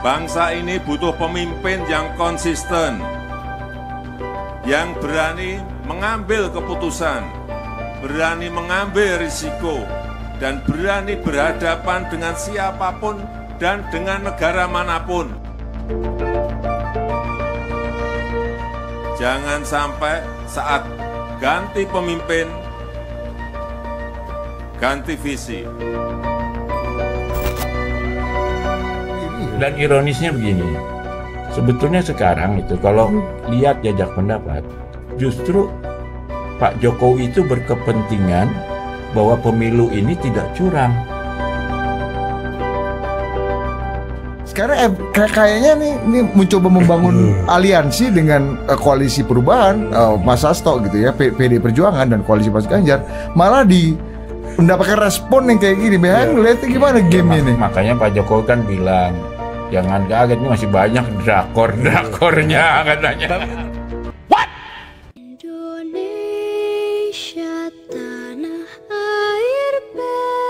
Bangsa ini butuh pemimpin yang konsisten, yang berani mengambil keputusan, berani mengambil risiko, dan berani berhadapan dengan siapapun dan dengan negara manapun. Jangan sampai saat ganti pemimpin, ganti visi. Dan ironisnya begini, sebetulnya sekarang itu kalau lihat jajak pendapat, justru Pak Jokowi itu berkepentingan bahwa pemilu ini tidak curang. Sekarang kayaknya nih mencoba membangun aliansi dengan koalisi perubahan, Mas Hasto gitu ya, PD Perjuangan dan koalisi Mas Ganjar, malah mendapatkan respon yang kayak gini. Ngeliatnya gimana game ini? Makanya Pak Jokowi kan bilang, jangan kaget, ini masih banyak drakornya katanya. What? Indonesia tanah air beta,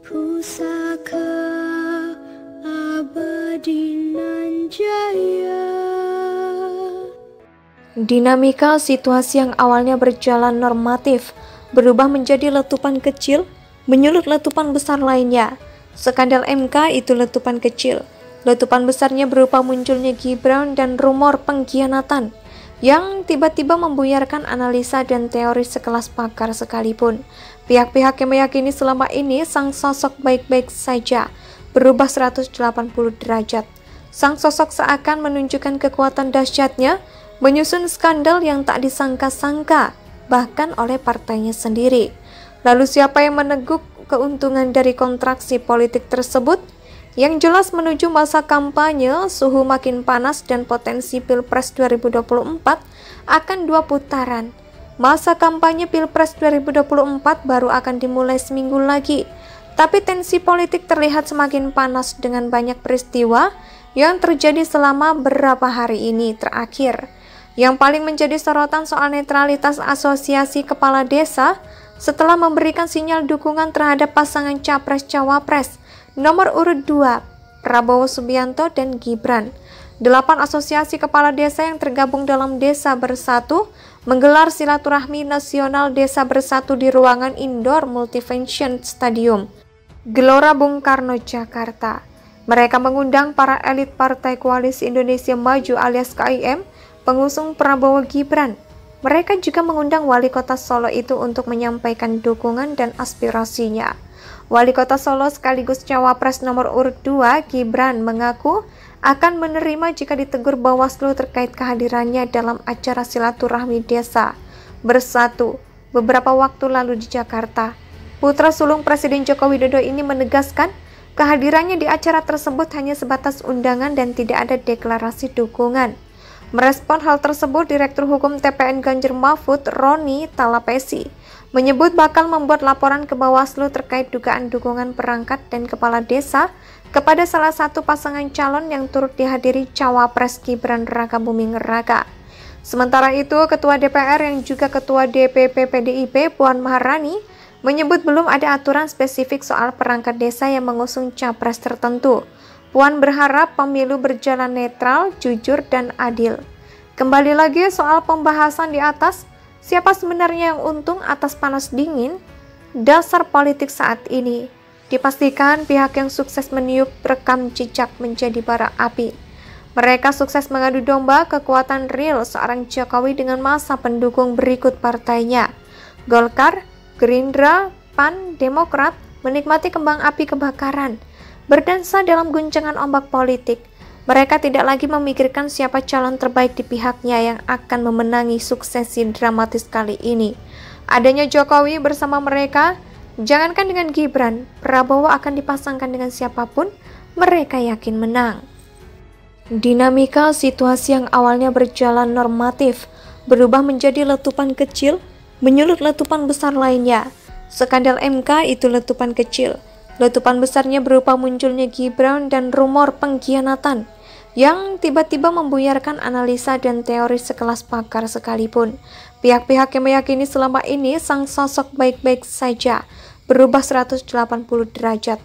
pusaka abadi nan jaya. Dinamika situasi yang awalnya berjalan normatif berubah menjadi letupan kecil, menyulut letupan besar lainnya. Skandal MK itu letupan kecil. Letupan besarnya berupa munculnya Gibran dan rumor pengkhianatan yang tiba-tiba membuyarkan analisa dan teori sekelas pakar sekalipun. Pihak-pihak yang meyakini selama ini sang sosok baik-baik saja berubah 180 derajat. Sang sosok seakan menunjukkan kekuatan dahsyatnya menyusun skandal yang tak disangka-sangka bahkan oleh partainya sendiri. Lalu siapa yang meneguk keuntungan dari kontraksi politik tersebut? Yang jelas menuju masa kampanye, suhu makin panas dan potensi Pilpres 2024 akan 2 putaran. Masa kampanye Pilpres 2024 baru akan dimulai seminggu lagi. Tapi tensi politik terlihat semakin panas dengan banyak peristiwa yang terjadi selama beberapa hari ini terakhir. Yang paling menjadi sorotan soal netralitas Asosiasi Kepala Desa setelah memberikan sinyal dukungan terhadap pasangan Capres-Cawapres nomor urut 2, Prabowo Subianto dan Gibran. 8 asosiasi kepala desa yang tergabung dalam Desa Bersatu menggelar silaturahmi nasional Desa Bersatu di ruangan indoor Multifunction Stadium, Gelora Bung Karno, Jakarta. Mereka mengundang para elit Partai Koalisi Indonesia Maju alias KIM, pengusung Prabowo Gibran. Mereka juga mengundang wali kota Solo itu untuk menyampaikan dukungan dan aspirasinya. Wali kota Solo sekaligus Cawapres nomor urut 2, Gibran, mengaku akan menerima jika ditegur Bawaslu terkait kehadirannya dalam acara silaturahmi Desa Bersatu beberapa waktu lalu di Jakarta. Putra sulung Presiden Joko Widodo ini menegaskan kehadirannya di acara tersebut hanya sebatas undangan dan tidak ada deklarasi dukungan. Merespon hal tersebut, Direktur Hukum TPN Ganjar Mahfud, Roni Talapesi, menyebut bakal membuat laporan ke Bawaslu terkait dugaan dukungan perangkat dan kepala desa kepada salah satu pasangan calon yang turut dihadiri Cawapres Gibran Rakabuming Raka. Sementara itu, Ketua DPR yang juga Ketua DPP PDIP, Puan Maharani, menyebut belum ada aturan spesifik soal perangkat desa yang mengusung capres tertentu. Puan berharap pemilu berjalan netral, jujur, dan adil. Kembali lagi soal pembahasan di atas, siapa sebenarnya yang untung atas panas dingin dasar politik saat ini? Dipastikan pihak yang sukses meniup rekam jejak menjadi bara api. Mereka sukses mengadu domba kekuatan real seorang Jokowi dengan masa pendukung berikut partainya. Golkar, Gerindra, PAN, Demokrat menikmati kembang api kebakaran. Berdansa dalam guncangan ombak politik, mereka tidak lagi memikirkan siapa calon terbaik di pihaknya yang akan memenangi suksesi dramatis kali ini. Adanya Jokowi bersama mereka, jangankan dengan Gibran, Prabowo akan dipasangkan dengan siapapun, mereka yakin menang. Dinamika situasi yang awalnya berjalan normatif berubah menjadi letupan kecil, menyulut letupan besar lainnya. Skandal MK itu letupan kecil. Letupan besarnya berupa munculnya Gibran dan rumor pengkhianatan yang tiba-tiba membuyarkan analisa dan teori sekelas pakar sekalipun. Pihak-pihak yang meyakini selama ini sang sosok baik-baik saja berubah 180 derajat.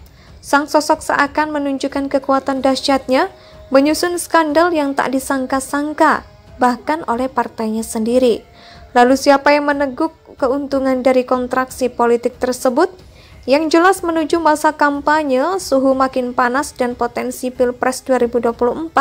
Sang sosok seakan menunjukkan kekuatan dahsyatnya menyusun skandal yang tak disangka-sangka, bahkan oleh partainya sendiri. Lalu siapa yang meneguk keuntungan dari kontraksi politik tersebut? Yang jelas menuju masa kampanye, suhu makin panas dan potensi Pilpres 2024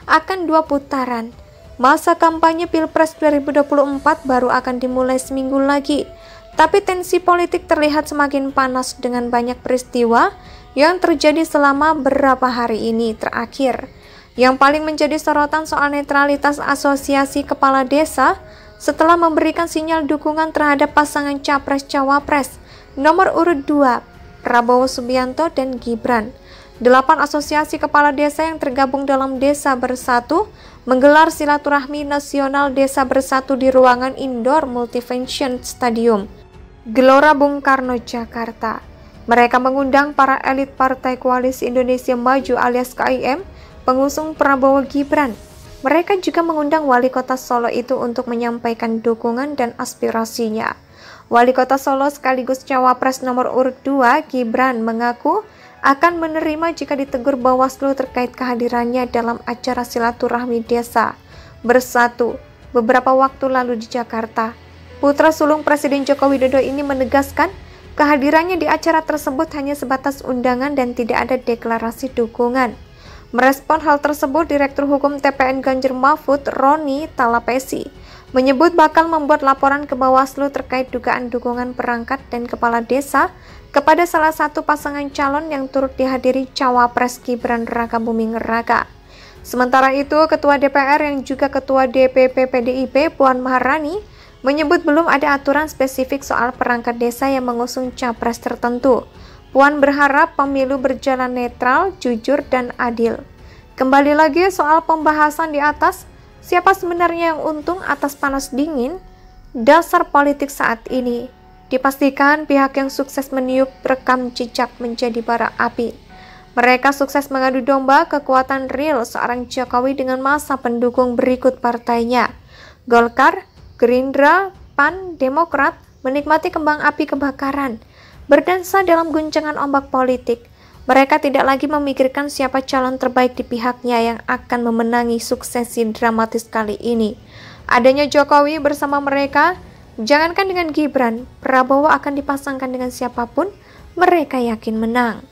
akan 2 putaran. Masa kampanye Pilpres 2024 baru akan dimulai seminggu lagi, tapi tensi politik terlihat semakin panas dengan banyak peristiwa yang terjadi selama beberapa hari ini terakhir. Yang paling menjadi sorotan soal netralitas Asosiasi Kepala Desa setelah memberikan sinyal dukungan terhadap pasangan Capres-Cawapres nomor urut 2, Prabowo Subianto dan Gibran. 8 asosiasi kepala desa yang tergabung dalam Desa Bersatu menggelar silaturahmi nasional Desa Bersatu di ruangan indoor multifunction stadium Gelora Bung Karno, Jakarta. Mereka mengundang para elit Partai Koalisi Indonesia Maju alias KIM, pengusung Prabowo Gibran. Mereka juga mengundang wali kota Solo itu untuk menyampaikan dukungan dan aspirasinya. Wali Kota Solo sekaligus Cawapres nomor urut 2, Gibran, mengaku akan menerima jika ditegur Bawaslu terkait kehadirannya dalam acara silaturahmi Desa Bersatu beberapa waktu lalu di Jakarta. Putra sulung Presiden Joko Widodo ini menegaskan kehadirannya di acara tersebut hanya sebatas undangan dan tidak ada deklarasi dukungan. Merespon hal tersebut, Direktur Hukum TPN Ganjar Mahfud, Roni Talapesi, menyebut bakal membuat laporan ke Bawaslu terkait dugaan dukungan perangkat dan kepala desa kepada salah satu pasangan calon yang turut dihadiri Cawapres Gibran Rakabuming Raka. Sementara itu, Ketua DPR yang juga Ketua DPP PDIP Puan Maharani menyebut belum ada aturan spesifik soal perangkat desa yang mengusung capres tertentu. Puan berharap pemilu berjalan netral, jujur, dan adil. Kembali lagi soal pembahasan di atas, siapa sebenarnya yang untung atas panas dingin dasar politik saat ini? Dipastikan pihak yang sukses meniup rekam jejak menjadi bara api. Mereka sukses mengadu domba kekuatan real seorang Jokowi dengan masa pendukung berikut partainya. Golkar, Gerindra, PAN, Demokrat menikmati kembang api kebakaran, berdansa dalam guncangan ombak politik. Mereka tidak lagi memikirkan siapa calon terbaik di pihaknya yang akan memenangi suksesi dramatis kali ini. Adanya Jokowi bersama mereka, jangankan dengan Gibran, Prabowo akan dipasangkan dengan siapapun, mereka yakin menang.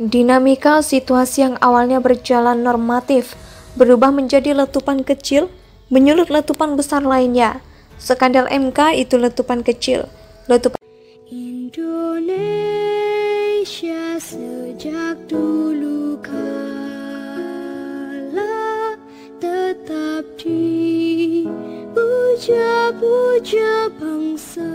Dinamika situasi yang awalnya berjalan normatif berubah menjadi letupan kecil, menyulut letupan besar lainnya. Skandal MK itu letupan kecil. Letupan Indonesia sejak dulu kala tetap dipuja-puja bangsa.